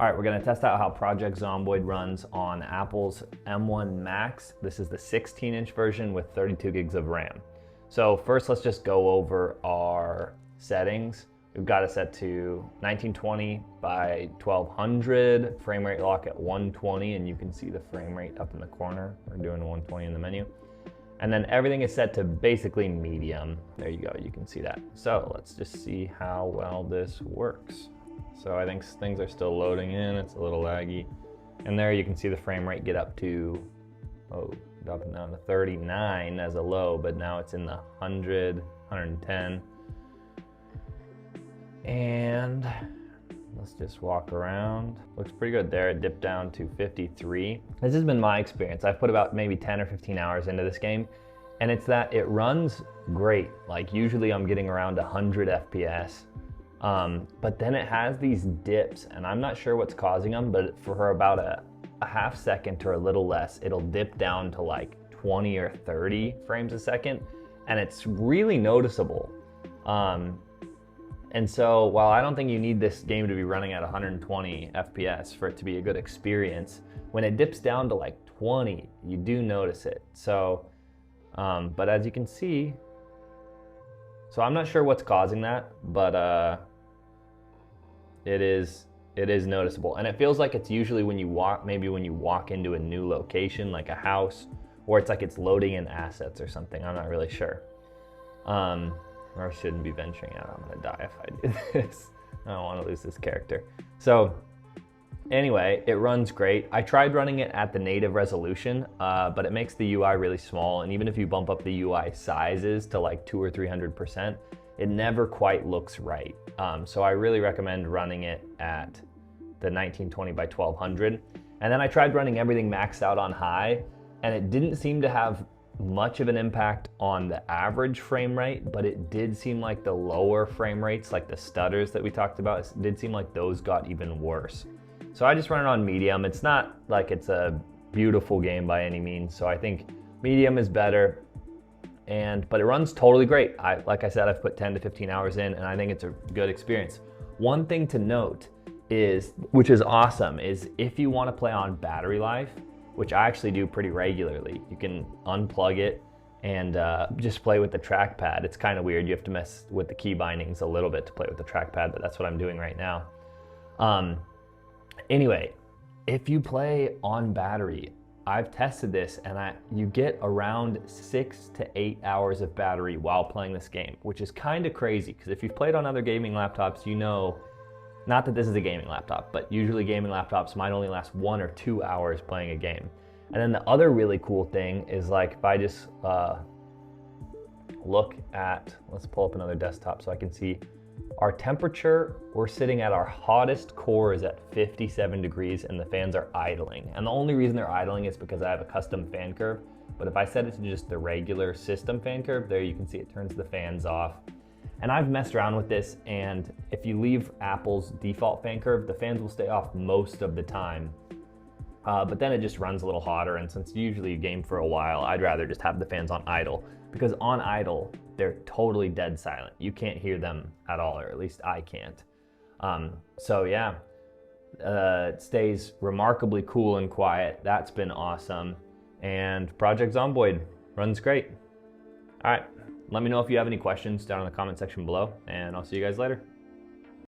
All right, we're gonna test out how Project Zomboid runs on Apple's M1 Max. This is the 16-inch version with 32 gigs of RAM. So first, let's just go over our settings. We've got it set to 1920 by 1200, frame rate lock at 120, and you can see the frame rate up in the corner. We're doing 120 in the menu. And then everything is set to basically medium. There you go, you can see that. So let's just see how well this works. So I think things are still loading in, it's a little laggy. And there you can see the frame rate get up to, up and down to 39 as a low, but now it's in the 100, 110. And let's just walk around. Looks pretty good there. It dipped down to 53. This has been my experience. I've put about maybe 10 or 15 hours into this game, and it's that it runs great. Like usually I'm getting around 100 FPS, but then it has these dips, and I'm not sure what's causing them, but for about a half second or a little less, it'll dip down to like 20 or 30 frames a second, and it's really noticeable. And so while I don't think you need this game to be running at 120 FPS for it to be a good experience, when it dips down to like 20, you do notice it. So, but as you can see, so I'm not sure what's causing that, but it is noticeable. And it feels like it's usually when you walk, maybe when you walk into a new location, like a house, or it's like it's loading in assets or something. I'm not really sure. Or I shouldn't be venturing out. I'm gonna die if I do this. I don't wanna lose this character. So anyway, it runs great. I tried running it at the native resolution, but it makes the UI really small. And even if you bump up the UI sizes to like 200 or 300%, it never quite looks right. So I really recommend running it at the 1920 by 1200. And then I tried running everything maxed out on high, and it didn't seem to have much of an impact on the average frame rate, but it did seem like the lower frame rates, like the stutters that we talked about, it did seem like those got even worse. So I just run it on medium. It's not like it's a beautiful game by any means, so I think medium is better, but it runs totally great. Like I said, I've put 10 to 15 hours in, and I think it's a good experience. One thing to note is, which is awesome, is if you want to play on battery life, which I actually do pretty regularly, you can unplug it and just play with the trackpad. It's kind of weird. You have to mess with the key bindings a little bit to play with the trackpad, but that's what I'm doing right now. Anyway, if you play on battery, I've tested this, and you get around 6 to 8 hours of battery while playing this game, which is kind of crazy, because if you've played on other gaming laptops, you know, not that this is a gaming laptop, but usually gaming laptops might only last 1 or 2 hours playing a game. And then the other really cool thing is, like, if I just look at, let's pull up another desktop so I can see our temperature. We're sitting at our hottest core is at 57 degrees, and the fans are idling. And the only reason they're idling is because I have a custom fan curve. But if I set it to just the regular system fan curve, there you can see it turns the fans off. And I've messed around with this, and if you leave Apple's default fan curve, the fans will stay off most of the time. But then it just runs a little hotter, and since usually you game for a while, I'd rather just have the fans on idle, because on idle, they're totally dead silent. You can't hear them at all, or at least I can't. So yeah, it stays remarkably cool and quiet. That's been awesome. And Project Zomboid runs great. All right. Let me know if you have any questions down in the comment section below, and I'll see you guys later.